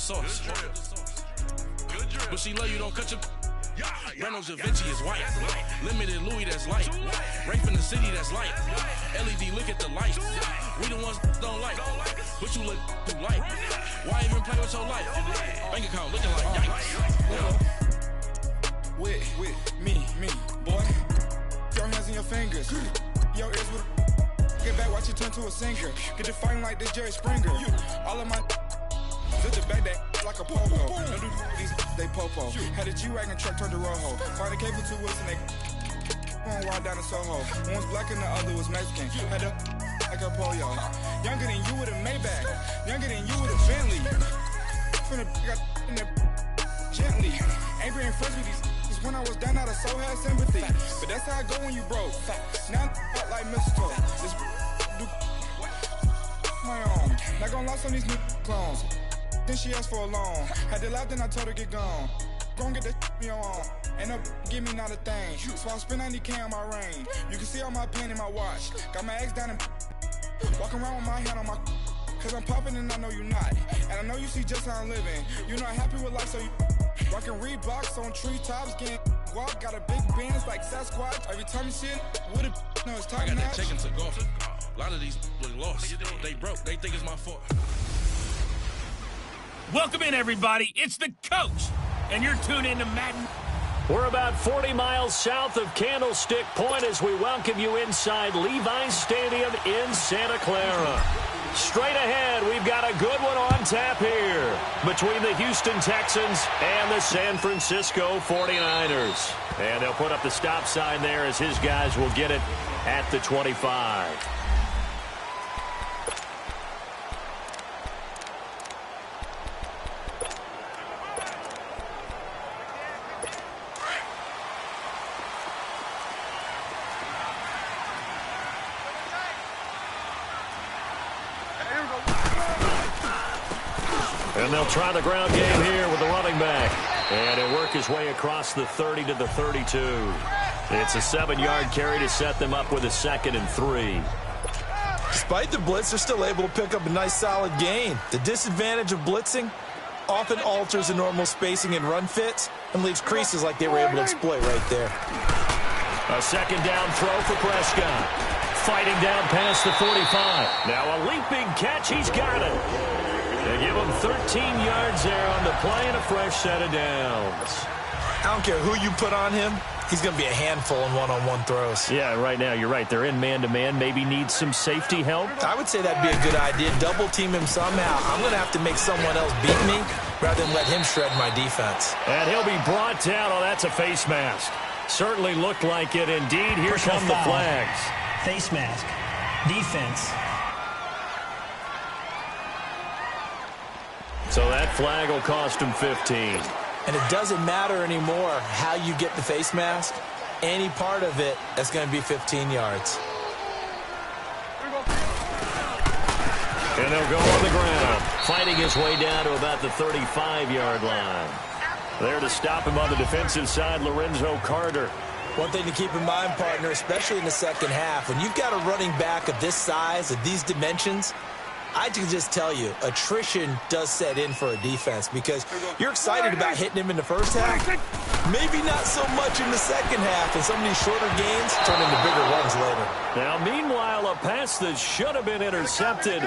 sauce. But she love you, don't cut your... Reynolds Da Vinci is white. Limited Louis, that's light. Rape in the city, that's light. LED, look at the lights. We the ones don't like. But you look too light. Why even play with your life? Bank account looking like yikes. With me, boy. Your hands in your fingers. Your ears with... Get back, watch you turn to a singer. Get you fighting like this Jerry Springer. All of my... Zip the back that like a pogo. Don't do these, they popo. Had a G-Wagon truck turned to Rojo. Find a cable 2 wheels and they going wild down in Soho. One was black and the other was Mexican. Had a like a polio. Younger than you with a Maybach. Younger than you with a Bentley. From the got in there gently. Angry and friends with these when I was down out of soul had sympathy. But that's how I go when you broke. Now I'm like mistletoe. This do my own. Not gonna lie on these new clones. Then she asked for a loan. Had to laugh, then I told her get gone. Gon' get that me on. Ain't no give me not a thing. So I spend 90K on my ring. You can see all my pen in my watch. Got my ex down and walking around with my hand on my. Cause I'm popping and I know you not. And I know you see just how I'm living. You're not happy with life, so you rockin' Reeboks on treetops, getting guap. Got a big Benz like Sasquatch. Every time you see it, with a no, it's top I got notch. that check into golf. A lot of these look lost. They broke. They think it's my fault. Welcome in, everybody. It's the coach, and you're tuned in to Madden. We're about 40 miles south of Candlestick Point as we welcome you inside Levi's Stadium in Santa Clara. Straight ahead, we've got a good one on tap here between the Houston Texans and the San Francisco 49ers. And they'll put up the stop sign there as his guys will get it at the 25. And they'll try the ground game here with the running back. And he'll work his way across the 30 to the 32. It's a 7-yard carry to set them up with a 2nd and 3. Despite the blitz, they're still able to pick up a nice solid gain. The disadvantage of blitzing often alters the normal spacing and run fits and leaves creases like they were able to exploit right there. A 2nd down throw for Prescott. Fighting down past the 45. Now a leaping catch. He's got it. They give him 13 yards there on the play and a fresh set of downs. I don't care who you put on him. He's going to be a handful in one-on-one throws. Yeah, right now, you're right. They're in man-to-man. Maybe need some safety help. I would say that'd be a good idea. Double team him somehow. I'm going to have to make someone else beat me rather than let him shred my defense. And he'll be brought down. Oh, that's a face mask. Certainly looked like it indeed. Here come the flags. Face mask. Defense. So that flag will cost him 15. And it doesn't matter anymore how you get the face mask. Any part of it, that's going to be 15 yards. And they'll go on the ground, fighting his way down to about the 35-yard line. There to stop him on the defensive side, Lorenzo Carter. One thing to keep in mind, partner, especially in the second half, when you've got a running back of this size, of these dimensions, I can just tell you, attrition does set in for a defense because you're excited about hitting him in the first half. Maybe not so much in the second half, and some of these shorter gains turn into bigger runs later. Now, meanwhile, a pass that should have been intercepted,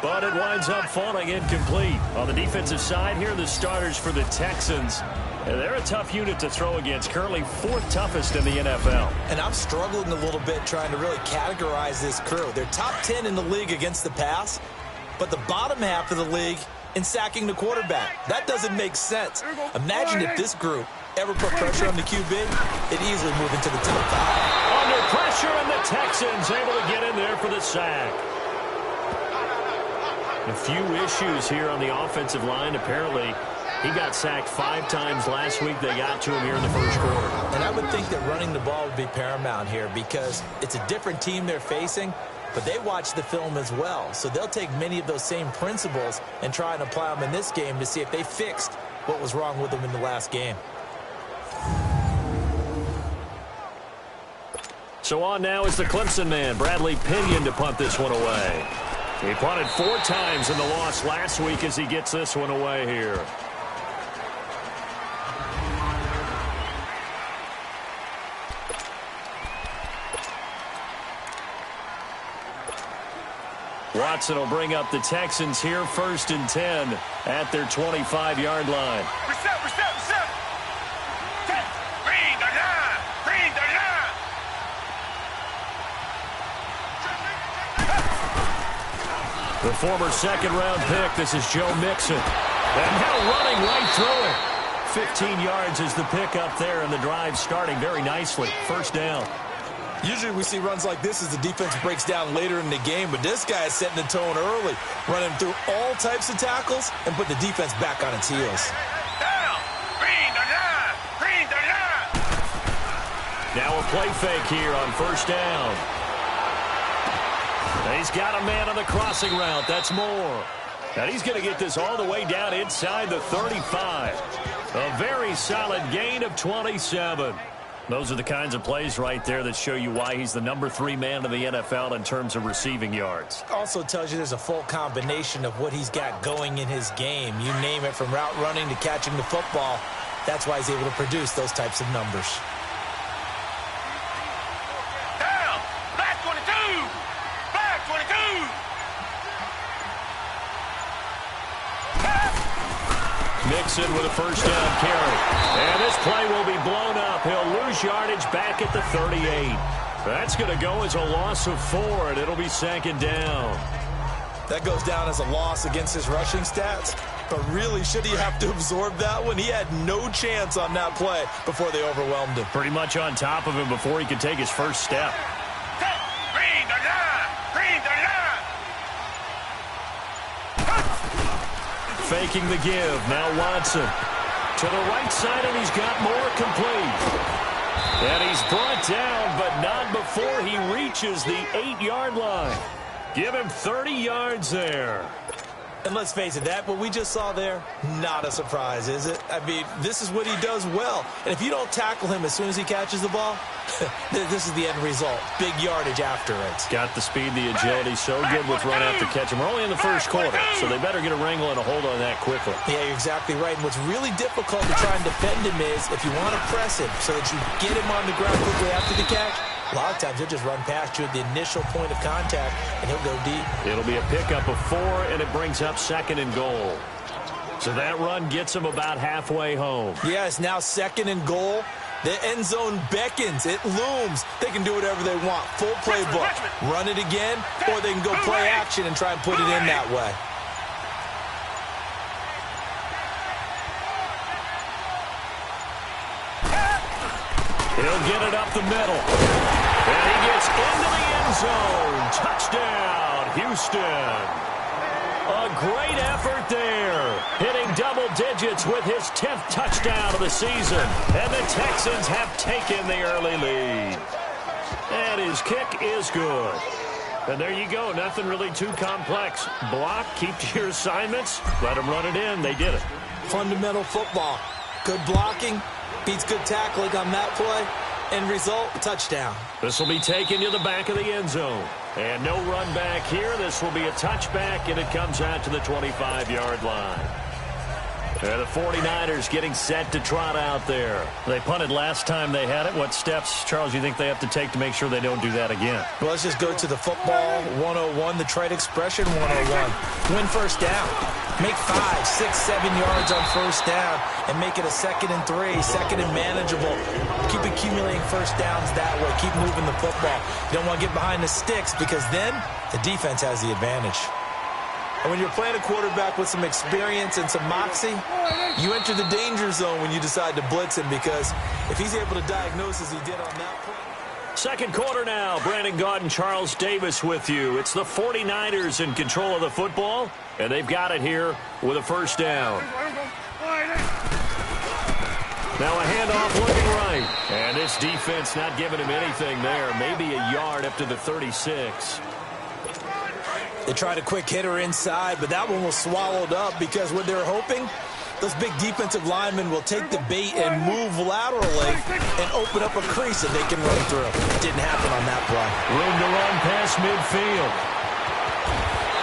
but it winds up falling incomplete. On the defensive side here, the starters for the Texans. And they're a tough unit to throw against, currently 4th toughest in the NFL. And I'm struggling a little bit trying to really categorize this crew. They're top 10 in the league against the pass, but the bottom half of the league in sacking the quarterback. That doesn't make sense. Imagine if this group ever put pressure on the QB, it'd easily move into the top 5. Under pressure, and the Texans able to get in there for the sack. A few issues here on the offensive line. Apparently, he got sacked 5 times last week. They got to him here in the first quarter. And I would think that running the ball would be paramount here because it's a different team they're facing, but they watch the film as well. So they'll take many of those same principles and try and apply them in this game to see if they fixed what was wrong with them in the last game. So on now is the Clemson man, Bradley Pinion, to punt this one away. He punted 4 times in the loss last week as he gets this one away here. Watson will bring up the Texans here 1st and 10 at their 25-yard line. Reset. Bring the line. The former second-round pick, this is Joe Mixon. And now running right through it. 15 yards is the pick up there, and the drive starting very nicely. 1st down. Usually we see runs like this as the defense breaks down later in the game, but this guy is setting the tone early, running through all types of tackles and put the defense back on its heels. Down. Bring the line. Now a play fake here on 1st down. And he's got a man on the crossing route. That's Moore. And he's going to get this all the way down inside the 35. A very solid gain of 27. Those are the kinds of plays right there that show you why he's the number 3 man in the NFL in terms of receiving yards. Also tells you there's a full combination of what he's got going in his game. You name it, from route running to catching the football. That's why he's able to produce those types of numbers. Down. Black 22. Mixon with a 1st down carry. And this play will be blown up. He'll lose yardage back at the 38. That's going to go as a loss of 4, and it'll be 2nd down. That goes down as a loss against his rushing stats. But really, should he have to absorb that one? He had no chance on that play before they overwhelmed him. Pretty much on top of him before he could take his first step. Bring the line. Faking the give. Now Watson to the right side, and he's got more complete. And he's brought down, but not before he reaches the 8-yard line. Give him 30 yards there. And let's face it, that what we just saw there, not a surprise, is it? I mean, this is what he does well. And if you don't tackle him as soon as he catches the ball, this is the end result. Big yardage after it. Got the speed, the agility, so good with run after catch. And we're only in the 1st quarter, so they better get a wrangle and a hold on that quickly. Yeah, you're exactly right. And what's really difficult to try and defend him is if you want to press him so that you get him on the ground quickly after the catch, a lot of times he'll just run past you at the initial point of contact, and he'll go deep. It'll be a pickup of 4, and it brings up 2nd and goal. So that run gets him about halfway home. Yeah, it's now 2nd and goal. The end zone beckons. It looms. They can do whatever they want. Full playbook. Run it again, or they can go play action and try and put it in that way. He'll get it up the middle. And he gets into the end zone. Touchdown, Houston. A great effort there. Hitting double digits with his 10th touchdown of the season. And the Texans have taken the early lead. And his kick is good. And there you go. Nothing really too complex. Block, keep to your assignments. Let them run it in. They did it. Fundamental football. Good blocking. Beats good tackling on that play. End result, touchdown. This will be taken to the back of the end zone. And no run back here. This will be a touchback, and it comes out to the 25-yard line. And the 49ers getting set to trot out there. They punted last time they had it. What steps, Charles, you think they have to take to make sure they don't do that again? Well, let's just go to the football 101, the trade expression 101. Win 1st down. Make 5, 6, 7 yards on 1st down and make it a 2nd and 3, 2nd and manageable. Keep accumulating 1st downs that way. Keep moving the football. You don't want to get behind the sticks because then the defense has the advantage. And when you're playing a quarterback with some experience and some moxie, you enter the danger zone when you decide to blitz him because if he's able to diagnose as he did on that play. 2nd quarter now. Brandon Gaudin, Charles Davis with you. It's the 49ers in control of the football, and they've got it here with a 1st down. Now a handoff looking right. And this defense not giving him anything there. Maybe a yard up to the 36. They tried a quick hitter inside, but that one was swallowed up because what they're hoping, those big defensive linemen will take the bait and move laterally and open up a crease that they can run through. Didn't happen on that play. Room to run past midfield.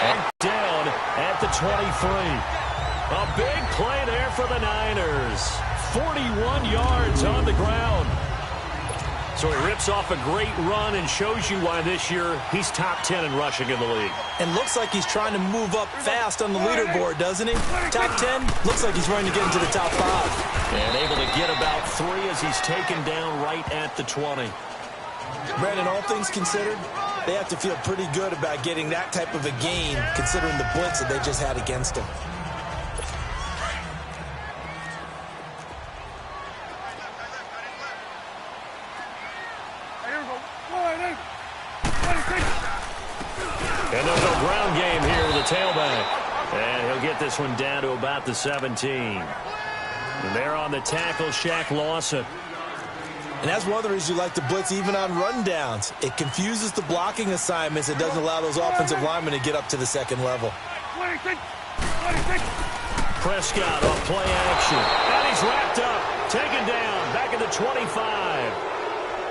And down at the 23. A big play there for the Niners. 41 yards on the ground. So he rips off a great run and shows you why this year he's top 10 in rushing in the league. And looks like he's trying to move up fast on the leaderboard, doesn't he? Top 10, looks like he's running to get into the top 5. And able to get about 3 as he's taken down right at the 20. Brandon, all things considered, they have to feel pretty good about getting that type of a gain, considering the blitz that they just had against him. And there's no ground game here with the tailback. And he'll get this one down to about the 17. And there on the tackle, Shaq Lawson. And that's one of the reasons you like to blitz even on rundowns. It confuses the blocking assignments. It doesn't allow those offensive linemen to get up to the second level. Prescott on play action. And he's wrapped up. Taken down. Back at the 25.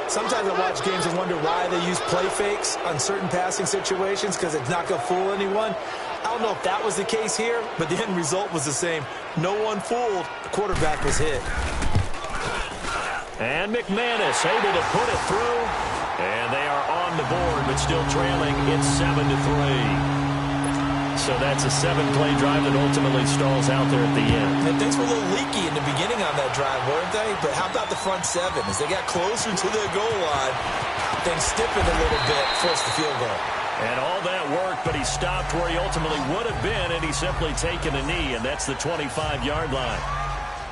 Sometimes I watch games and wonder why they use play fakes on certain passing situations because it's not going to fool anyone. I don't know if that was the case here, but the end result was the same. No one fooled. The quarterback was hit. And McManus able to put it through. And they are on the board, but still trailing. It's 7-3. So that's a 7-play drive that ultimately stalls out there at the end. And things were a little leaky in the beginning on that drive, weren't they? But how about the front 7? As they got closer to the goal line, things stiffened a little bit, forced the field goal. And all that worked, but he stopped where he ultimately would have been, and he's simply taken a knee, and that's the 25-yard line.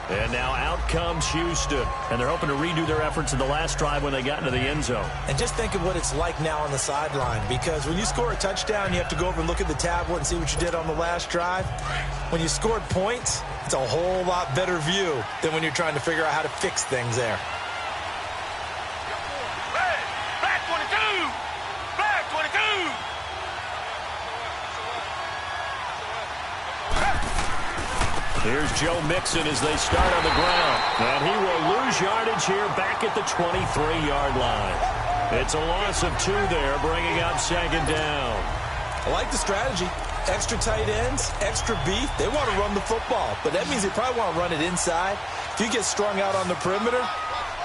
And now out comes Houston. And they're hoping to redo their efforts in the last drive when they got into the end zone. And just think of what it's like now on the sideline. Because when you score a touchdown, you have to go over and look at the tablet and see what you did on the last drive. When you scored points, it's a whole lot better view than when you're trying to figure out how to fix things there. Black 22! Black 22! Here's Joe Mixon as they start on the ground. And he will lose yardage here back at the 23-yard line. It's a loss of 2 there, bringing up second down. I like the strategy. Extra tight ends, extra beef. They want to run the football, but that means they probably want to run it inside. If you get strung out on the perimeter,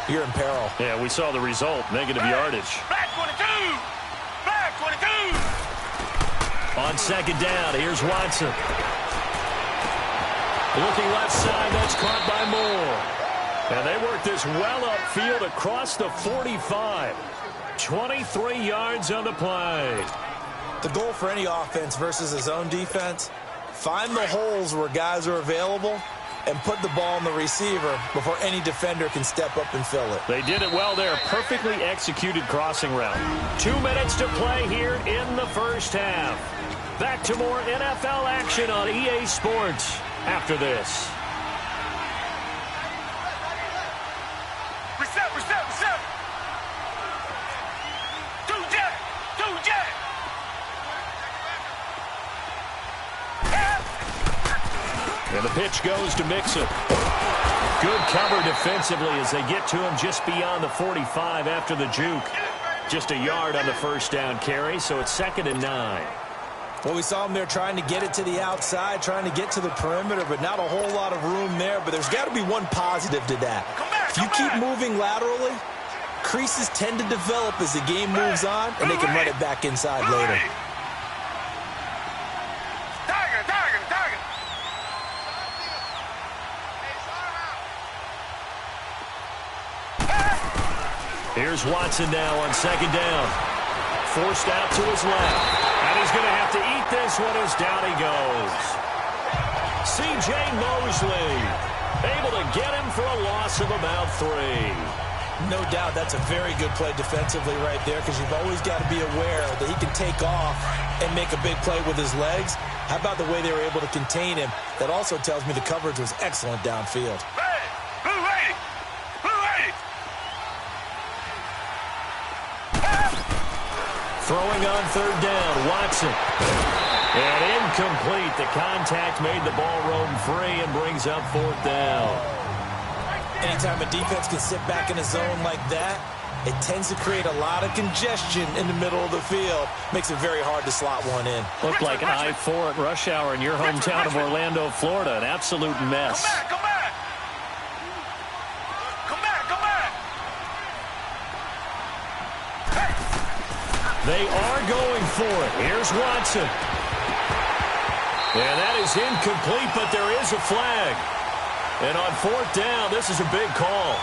you're in peril. Yeah, we saw the result, negative yardage. Black 22! Black 22! On second down, here's Watson. Looking left side, that's caught by Moore. And they work this well upfield across the 45. 23 yards on the play. The goal for any offense versus a zone defense, find the holes where guys are available and put the ball in the receiver before any defender can step up and fill it. They did it well there. Perfectly executed crossing route. 2 minutes to play here in the first half. Back to more NFL action on EA Sports after this. Reset. 2 jet. And the pitch goes to Mixon. Good cover defensively as they get to him just beyond the 45 after the juke. Just a yard on the first down carry, so it's 2nd and 9. Well, we saw him there trying to get it to the outside, trying to get to the perimeter, but not a whole lot of room there. But there's got to be one positive to that. If you keep moving laterally, creases tend to develop as the game moves on, and they can run it back inside later. Target. Here's Watson now on second down. Forced out to his left. And he's going to have to eat this one as down he goes. C.J. Mosley able to get him for a loss of about 3. No doubt that's a very good play defensively right there because you've always got to be aware that he can take off and make a big play with his legs. How about the way they were able to contain him? That also tells me the coverage was excellent downfield. Throwing on third down, Watson. And incomplete. The contact made the ball roam free and brings up 4th down. Anytime a defense can sit back in a zone like that, it tends to create a lot of congestion in the middle of the field. Makes it very hard to slot one in. Looked like I-4 at rush hour in your hometown of Orlando, Florida. An absolute mess. Come back! They are going for it. Here's Watson. And that is incomplete, but there is a flag. And on 4th down, this is a big call.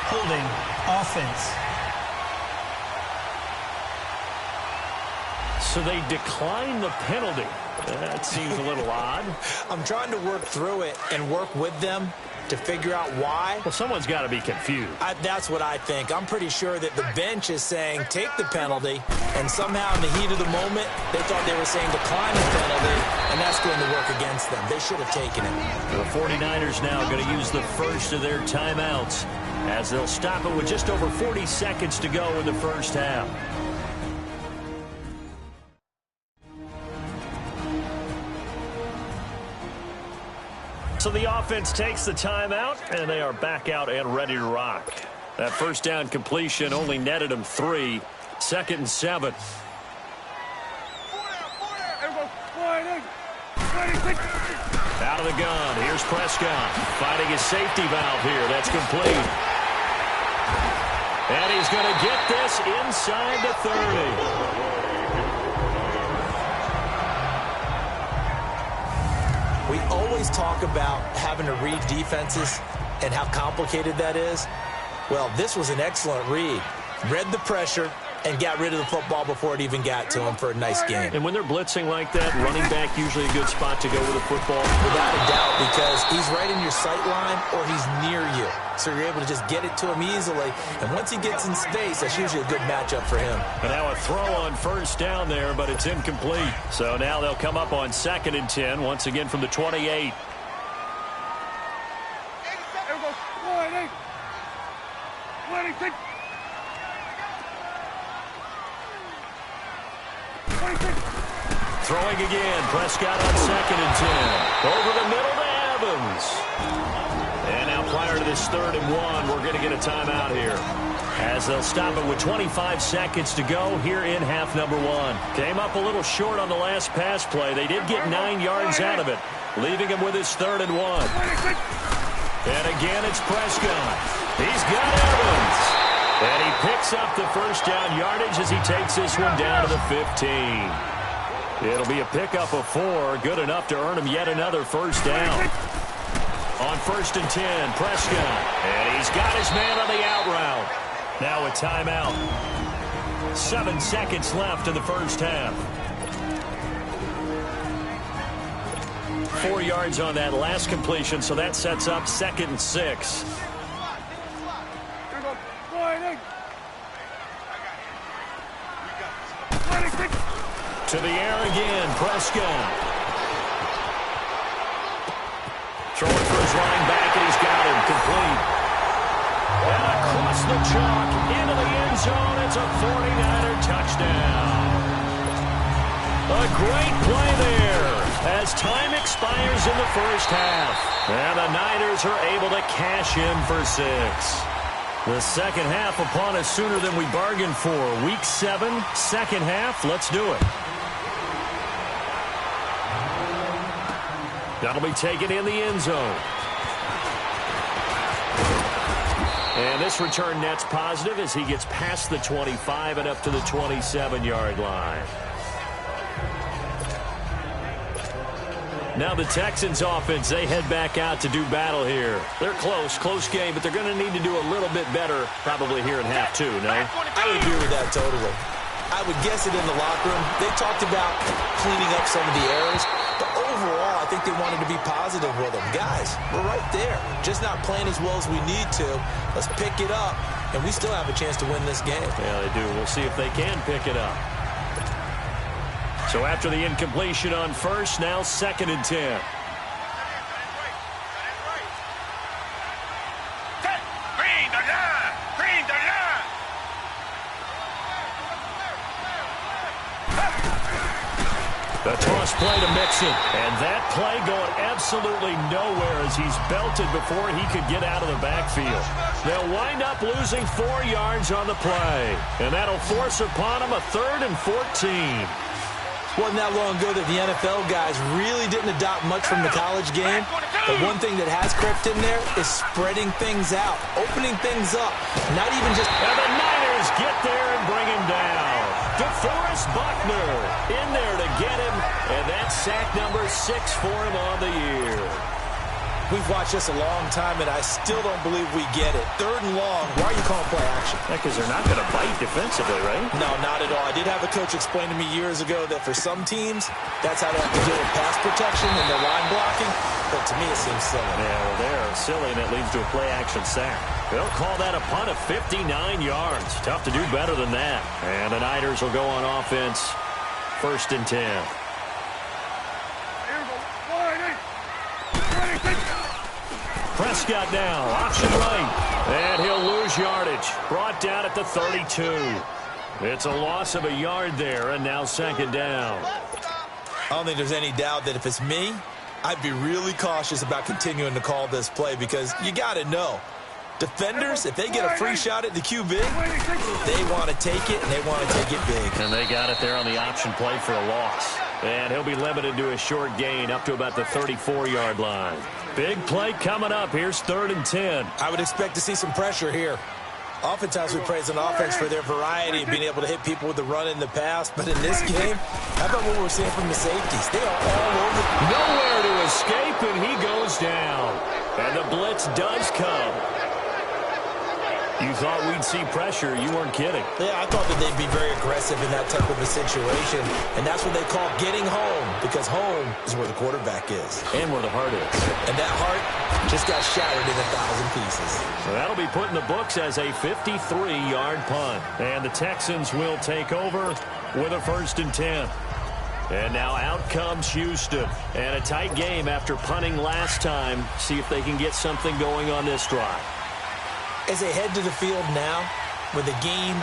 Holding offense. So they decline the penalty. That seems a little odd. I'm trying to work through it and work with them to figure out why. Well, someone's got to be confused. That's what I think. I'm pretty sure that the bench is saying take the penalty, and somehow in the heat of the moment, they thought they were saying decline the penalty, and that's going to work against them. They should have taken it. The 49ers now going to use the first of their timeouts as they'll stop it with just over 40 seconds to go in the first half. So the offense takes the timeout, and they are back out and ready to rock. That first down completion only netted them 3. 2nd and 7. Out of the gun. Here's Prescott finding his safety valve here. That's complete. And he's going to get this inside the 30. We always talk about having to read defenses and how complicated that is. Well, this was an excellent read. Read the pressure and got rid of the football before it even got to him for a nice game. And when they're blitzing like that, running back usually a good spot to go with the football. Without a doubt, because he's right in your sight line or he's near you. So you're able to just get it to him easily. And once he gets in space, that's usually a good matchup for him. And now a throw on first down there, but it's incomplete. So now they'll come up on 2nd and 10, once again from the 28. Throwing again, Prescott on 2nd and 10. Over the middle to Evans. And now prior to this 3rd and 1, we're going to get a timeout here, as they'll stop it with 25 seconds to go here in half number 1. Came up a little short on the last pass play. They did get 9 yards out of it, leaving him with his 3rd and 1. And again, it's Prescott. He's got Evans. And he picks up the first down yardage as he takes this one down to the 15. It'll be a pickup of 4, good enough to earn him yet another first down. On 1st and 10, Prescott. And he's got his man on the out route. Now a timeout. 7 seconds left in the first half. 4 yards on that last completion, so that sets up 2nd and 6. To the air again, Prescott. Throwing for his line back, and he's got him complete. And across the chalk, into the end zone, it's a 49er touchdown. A great play there as time expires in the first half. And the Niners are able to cash in for 6. The second half upon us sooner than we bargained for. Week 7, second half. Let's do it. That'll be taken in the end zone. And this return net's positive as he gets past the 25 and up to the 27-yard line. Now the Texans offense, they head back out to do battle here. They're close game, but they're going to need to do a little bit better probably here in half 2, no? I would agree with that totally. I would guess it in the locker room. They talked about cleaning up some of the errors, but overall, I think they wanted to be positive with them. Guys, we're right there. Just not playing as well as we need to. Let's pick it up, and we still have a chance to win this game. Yeah, they do. We'll see if they can pick it up. So after the incompletion on first, now 2nd and 10. The toss play to Mixon. And that play going absolutely nowhere as he's belted before he could get out of the backfield. They'll wind up losing 4 yards on the play. And that'll force upon him a 3rd and 14. Wasn't that long ago that the NFL guys really didn't adopt much from the college game. But one thing that has crept in there is spreading things out, opening things up. Not even just... And the Niners get there and bring him down. DeForest Buckner in there to get him. And that's sack number 6 for him on the year. We've watched this a long time, and I still don't believe we get it. 3rd and long. Why are you calling play action? Because they're not going to bite defensively, right? No, not at all. I did have a coach explain to me years ago that for some teams, that's how they have to deal with pass protection and their line blocking. But to me, it seems silly. Yeah, well, they're silly, and it leads to a play-action sack. They'll call that a punt of 59 yards. Tough to do better than that. And the Niners will go on offense. 1st and 10. Prescott now, option right, and he'll lose yardage. Brought down at the 32. It's a loss of a yard there, and now 2nd down. I don't think there's any doubt that if it's me, I'd be really cautious about continuing to call this play because you got to know. Defenders, if they get a free shot at the QB, they want to take it, and they want to take it big. And they got it there on the option play for a loss. And he'll be limited to a short gain up to about the 34-yard line. Big play coming up. Here's 3rd and 10. I would expect to see some pressure here. Oftentimes we praise an offense for their variety of being able to hit people with the run and the pass. But in this game, how about what we're seeing from the safeties? They are all over. Nowhere to escape, and he goes down. And the blitz does come. You thought we'd see pressure. You weren't kidding. Yeah, I thought that they'd be very aggressive in that type of a situation. And that's what they call getting home, because home is where the quarterback is. And where the heart is. And that heart just got shattered in 1,000 pieces. So that'll be put in the books as a 53-yard punt. And the Texans will take over with a 1st and 10. And now out comes Houston. And a tight game after punting last time. See if they can get something going on this drive. As they head to the field now, with the game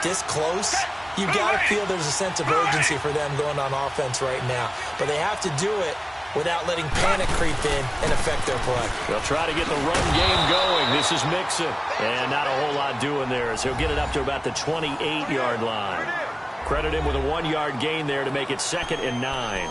this close, you got to feel there's a sense of urgency for them going on offense right now. But they have to do it without letting panic creep in and affect their play. They'll try to get the run game going. This is Mixon. And not a whole lot doing there as he'll get it up to about the 28-yard line. Credit him with a 1-yard gain there to make it 2nd and 9.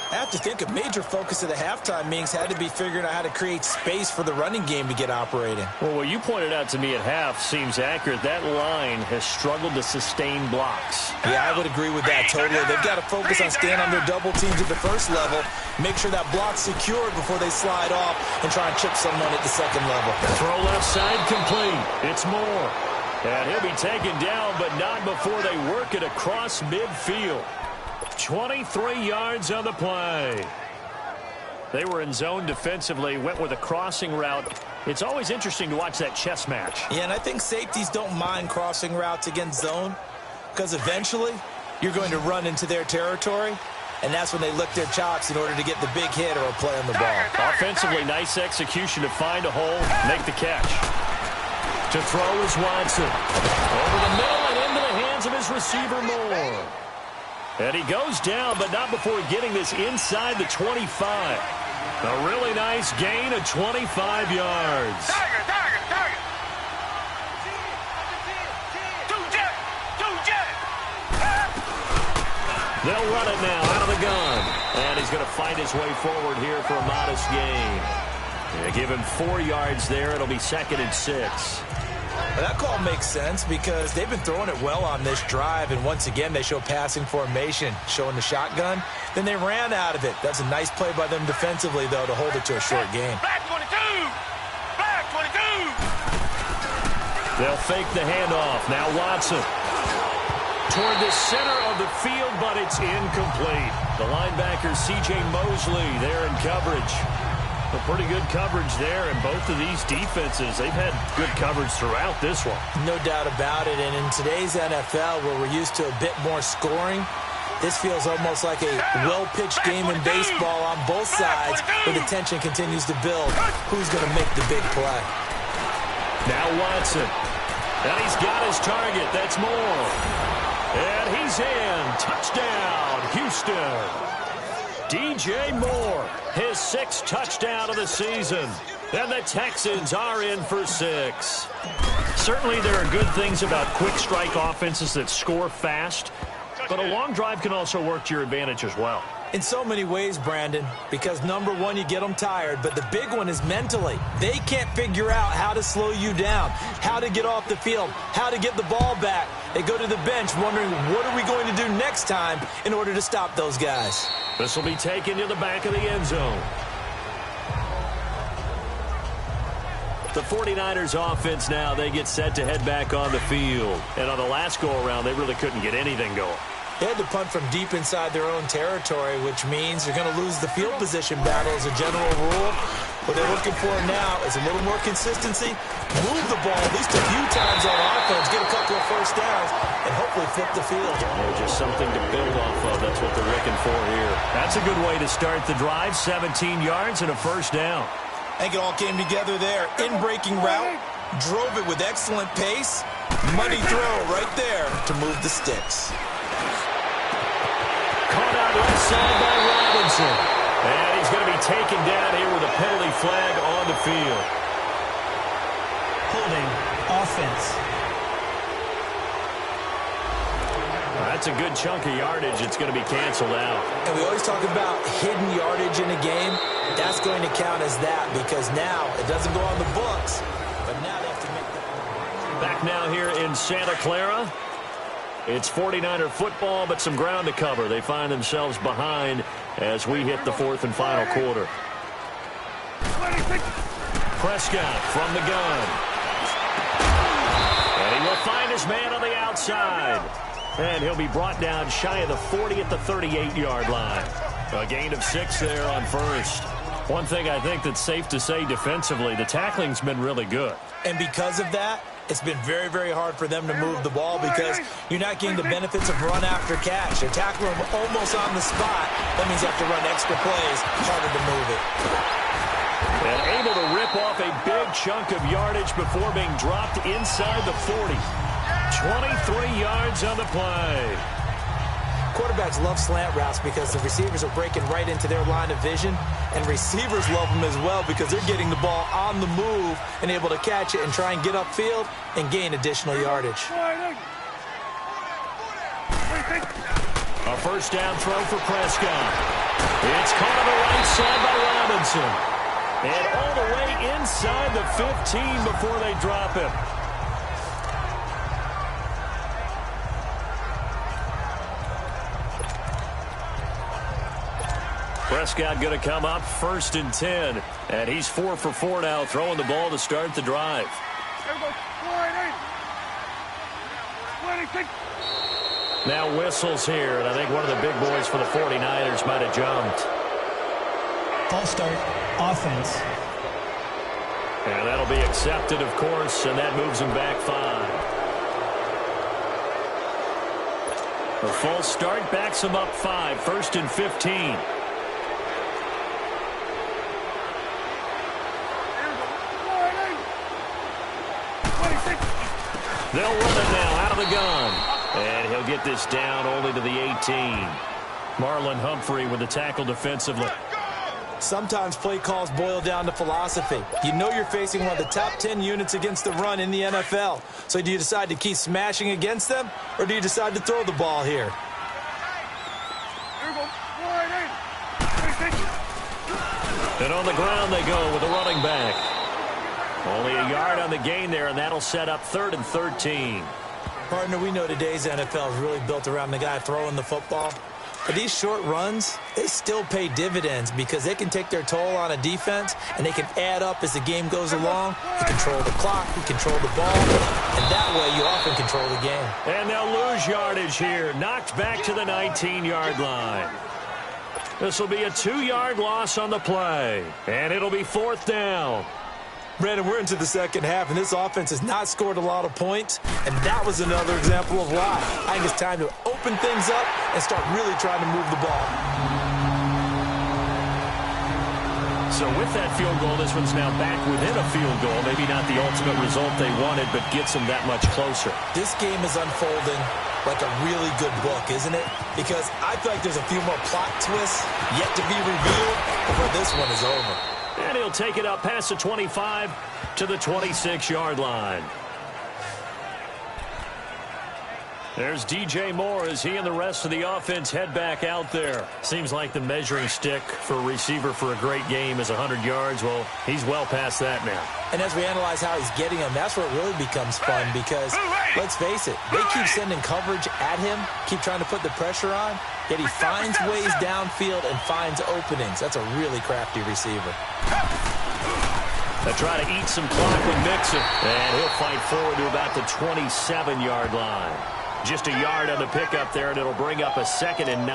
I have to think a major focus of the halftime meetings had to be figuring out how to create space for the running game to get operating. Well, what you pointed out to me at half seems accurate. That line has struggled to sustain blocks. Yeah, I would agree with that totally. They've got to focus on staying on their double teams at the first level, make sure that block's secured before they slide off and try and chip someone at the 2nd level. Throw left side complete. It's Moore. And he'll be taken down, but not before they work it across midfield. 23 yards on the play. They were in zone defensively, went with a crossing route. It's always interesting to watch that chess match. Yeah, and I think safeties don't mind crossing routes against zone because eventually you're going to run into their territory, and that's when they lick their chops in order to get the big hit or a play on the ball. Offensively, nice execution to find a hole, make the catch. To throw is Watson. Over the middle and into the hands of his receiver, Moore. And he goes down, but not before getting this inside the 25. A really nice gain of 25 yards. They'll run it now out of the gun. And he's going to fight his way forward here for a modest gain. They give him 4 yards there. It'll be 2nd and 6. Well, that call makes sense because they've been throwing it well on this drive, and once again they show passing formation, showing the shotgun. Then they ran out of it. That's a nice play by them defensively, though, to hold it to a short game. Black 22! Black 22! They'll fake the handoff. Now Watson. Toward the center of the field, but it's incomplete. The linebacker, C.J. Mosley, there in coverage. A pretty good coverage there, and both of these defenses, they've had good coverage throughout this one. No doubt about it, and in today's NFL, where we're used to a bit more scoring, this feels almost like a well-pitched game in baseball on both sides, where the tension continues to build. Who's going to make the big play? Now Watson. And he's got his target. That's Moore. And he's in. Touchdown, Houston. DJ Moore, his 6th touchdown of the season. And the Texans are in for 6. Certainly there are good things about quick strike offenses that score fast, but a long drive can also work to your advantage as well. In so many ways, Brandon, because number one, you get them tired, but the big one is mentally. They can't figure out how to slow you down, how to get off the field, how to get the ball back. They go to the bench wondering, what are we going to do next time in order to stop those guys? This will be taken to the back of the end zone. The 49ers offense now, they get set to head back on the field. And on the last go-around, they really couldn't get anything going. They had to punt from deep inside their own territory, which means you're going to lose the field position battle as a general rule. What they're looking for now is a little more consistency, move the ball at least a few times on offense, get a couple of first downs, and hopefully flip the field. Just something to build off of. That's what they're looking for here. That's a good way to start the drive. 17 yards and a first down. I think it all came together there. In-breaking route, drove it with excellent pace. Money throw right there to move the sticks. Caught out left side by Robinson. And he's going to be taken down here with a penalty flag on the field. Holding offense. That's a good chunk of yardage. It's going to be canceled out. And we always talk about hidden yardage in a game. That's going to count as that because now it doesn't go on the books, but now they have to make the... Back now here in Santa Clara. It's 49er football, but some ground to cover. They find themselves behind as we hit the 4th and final quarter. Prescott from the gun. And he will find his man on the outside. And he'll be brought down shy of the 40 at the 38-yard line. A gain of 6 there on first. One thing I think that's safe to say defensively, the tackling's been really good. And because of that, it's been very, very hard for them to move the ball because you're not getting the benefits of run after catch. You're tackling them almost on the spot. That means you have to run extra plays, harder to move it. And able to rip off a big chunk of yardage before being dropped inside the 40. 23 yards on the play. Quarterbacks love slant routes because the receivers are breaking right into their line of vision, and receivers love them as well because they're getting the ball on the move and able to catch it and try and get upfield and gain additional yardage. A first down throw for Prescott. It's caught on the right side by Robinson. And all the way inside the 15 before they drop him. Prescott going to come up 1st and 10. And he's 4 for 4 now, throwing the ball to start the drive. Now whistles here, and I think one of the big boys for the 49ers might have jumped. False start, offense. And that'll be accepted, of course, and that moves him back 5. A false start backs him up 5, 1st and 15. They'll run it now out of the gun. And he'll get this down only to the 18. Marlon Humphrey with the tackle defensively. Sometimes play calls boil down to philosophy. You know you're facing one of the top 10 units against the run in the NFL. So do you decide to keep smashing against them, or do you decide to throw the ball here? And on the ground they go with the running back. Only a yard on the gain there, and that'll set up 3rd and 13. Partner, we know today's NFL is really built around the guy throwing the football. But these short runs, they still pay dividends because they can take their toll on a defense, and they can add up as the game goes along. You control the clock, you control the ball, and that way you often control the game. And they'll lose yardage here, knocked back to the 19-yard line. This will be a 2-yard loss on the play, and it'll be 4th down. Brandon, we're into the second half, and this offense has not scored a lot of points, and that was another example of why. I think it's time to open things up and start really trying to move the ball. So with that field goal, this one's now back within a field goal. Maybe not the ultimate result they wanted, but gets them that much closer. This game is unfolding like a really good book, isn't it? Because I feel like there's a few more plot twists yet to be revealed before this one is over. And he'll take it up past the 25 to the 26-yard line. There's DJ Moore as he and the rest of the offense head back out there. Seems like the measuring stick for a receiver for a great game is 100 yards. Well, he's well past that now. And as we analyze how he's getting them, that's where it really becomes fun because, let's face it, they keep sending coverage at him, keep trying to put the pressure on, yet he finds ways downfield and finds openings. That's a really crafty receiver. They try to eat some clock with Mixon, and he'll fight forward to about the 27-yard line. Just a yard on the pickup there, and it'll bring up a 2nd and 9.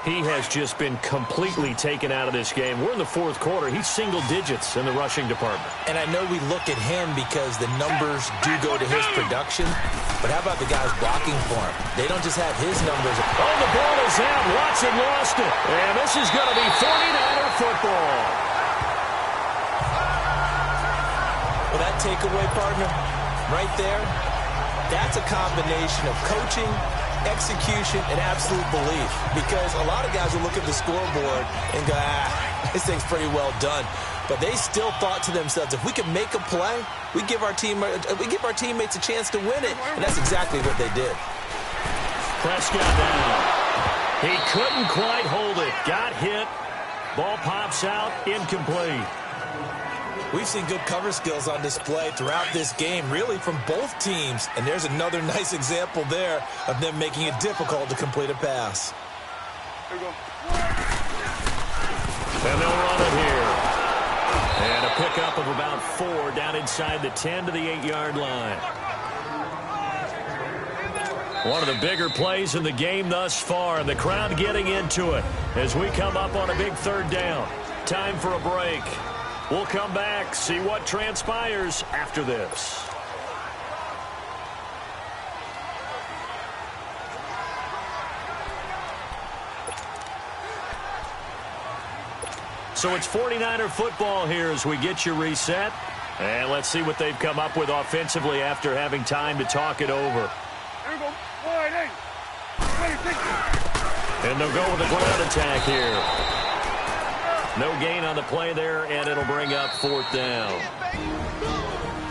He has just been completely taken out of this game. We're in the 4th quarter. He's single digits in the rushing department. And I know we look at him because the numbers do go to his production, but how about the guys blocking for him? They don't just have his numbers. Oh, the ball is out. Watson lost it. And this is going to be 49er football. Well, that takeaway, partner, right there, that's a combination of coaching, execution, and absolute belief. Because a lot of guys will look at the scoreboard and go, this thing's pretty well done. But they still thought to themselves, if we can make a play, we give our teammates a chance to win it. And that's exactly what they did. Prescott down. He couldn't quite hold it. Got hit. Ball pops out. Incomplete. We've seen good cover skills on display throughout this game, really from both teams. And there's another nice example there of them making it difficult to complete a pass. And they'll run it here. And a pickup of about 4 down inside the 10 to the 8-yard line. One of the bigger plays in the game thus far, and the crowd getting into it as we come up on a big 3rd down. Time for a break. We'll come back, see what transpires after this. So it's 49er football here as we get you reset. And let's see what they've come up with offensively after having time to talk it over. And they'll go with a ground attack here. No gain on the play there, and it'll bring up 4th down.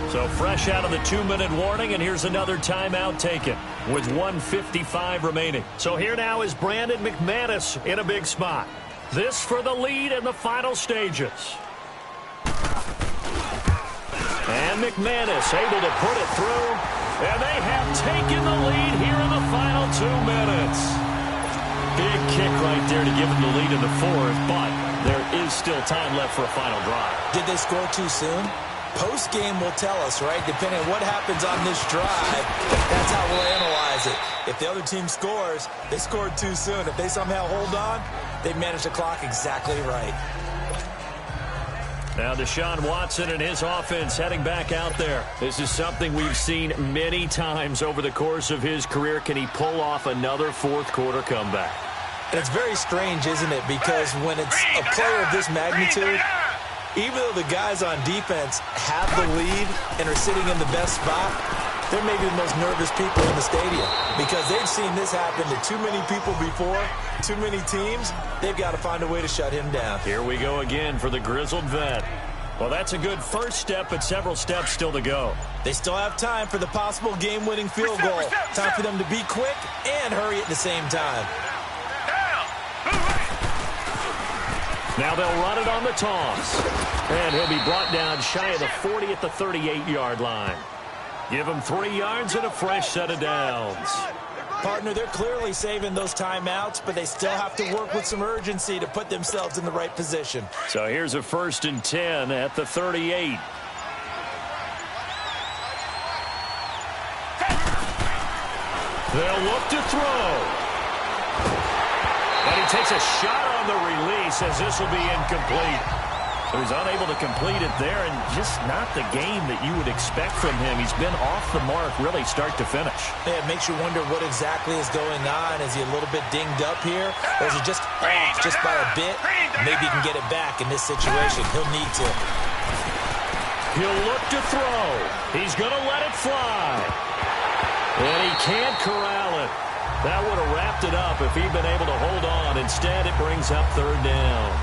So fresh out of the 2-minute warning, and here's another timeout taken with 1:55 remaining. So here now is Brandon McManus in a big spot. This for the lead in the final stages. And McManus able to put it through, and they have taken the lead here in the final 2 minutes. Big kick right there to give them the lead in the 4th, but there is still time left for a final drive. Did they score too soon? Post-game will tell us, right? Depending on what happens on this drive, that's how we'll analyze it. If the other team scores, they scored too soon. If they somehow hold on, they've managed the clock exactly right. Now Deshaun Watson and his offense heading back out there. This is something we've seen many times over the course of his career. Can he pull off another 4th quarter comeback? And it's very strange, isn't it? Because when it's a player of this magnitude, even though the guys on defense have the lead and are sitting in the best spot, they're maybe the most nervous people in the stadium because they've seen this happen to too many people before, too many teams. They've got to find a way to shut him down. Here we go again for the grizzled vet. Well, that's a good first step, but several steps still to go. They still have time for the possible game-winning field goal. Time for them to be quick and hurry at the same time. Now they'll run it on the toss. And he'll be brought down shy of the 40 at the 38-yard line. Give him 3 yards and a fresh set of downs. Partner, they're clearly saving those timeouts, but they still have to work with some urgency to put themselves in the right position. So here's a 1st and 10 at the 38. They'll look to throw. And he takes a shot on the release as this will be incomplete. He was unable to complete it there, and just not the game that you would expect from him. He's been off the mark really start to finich. Yeah, it makes you wonder what exactly is going on. Is he a little bit dinged up here, or is he just off just by a bit? Maybe he can get it back in this situation. He'll need to. He'll look to throw. He's going to let it fly. And he can't corral it. That would have wrapped it up if he'd been able to hold on. Instead, it brings up third down.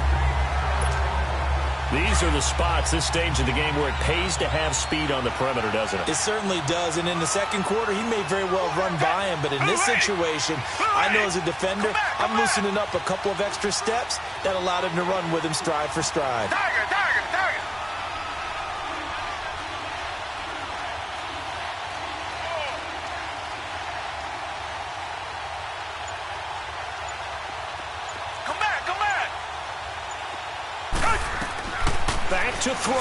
These are the spots, this stage of the game, where it pays to have speed on the perimeter, doesn't it? It certainly does. And in the second quarter, he may very well run by him. But in this situation, I know as a defender, I'm loosening up a couple of extra steps that allowed him to run with him stride for stride. Back to throw.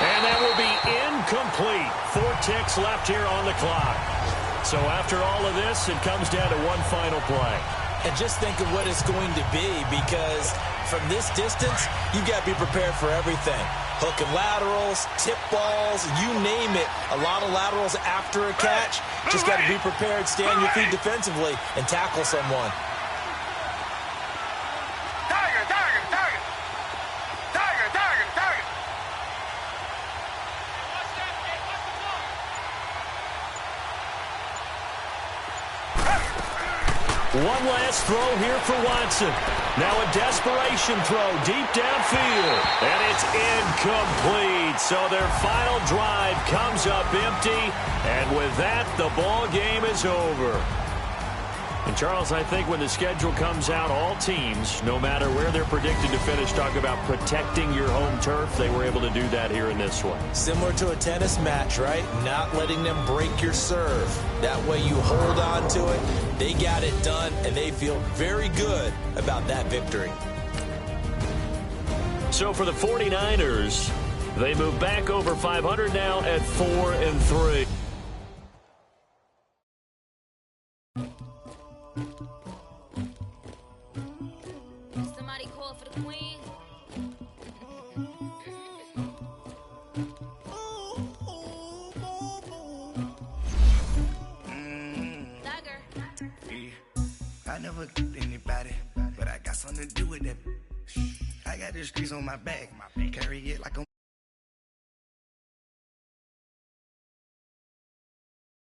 And that will be incomplete. 4 ticks left here on the clock. So after all of this, it comes down to one final play. And just think of what it's going to be, because from this distance, you've got to be prepared for everything. Hook and laterals, tip balls, you name it. A lot of laterals after a catch. Just got to be prepared, stay on your feet defensively, and tackle someone. One last throw here for Watson. Now a desperation throw deep downfield. And it's incomplete. So their final drive comes up empty. And with that, the ball game is over. And, Charles, I think when the schedule comes out, all teams, no matter where they're predicted to finish, talk about protecting your home turf. They were able to do that here in this one. Similar to a tennis match, right? Not letting them break your serve. That way you hold on to it. They got it done, and they feel very good about that victory. So for the 49ers, they move back over 500 now at 4-3. Somebody call for the queen. I never killed anybody, but I got something to do with that. I got the streets on my back, carry it like a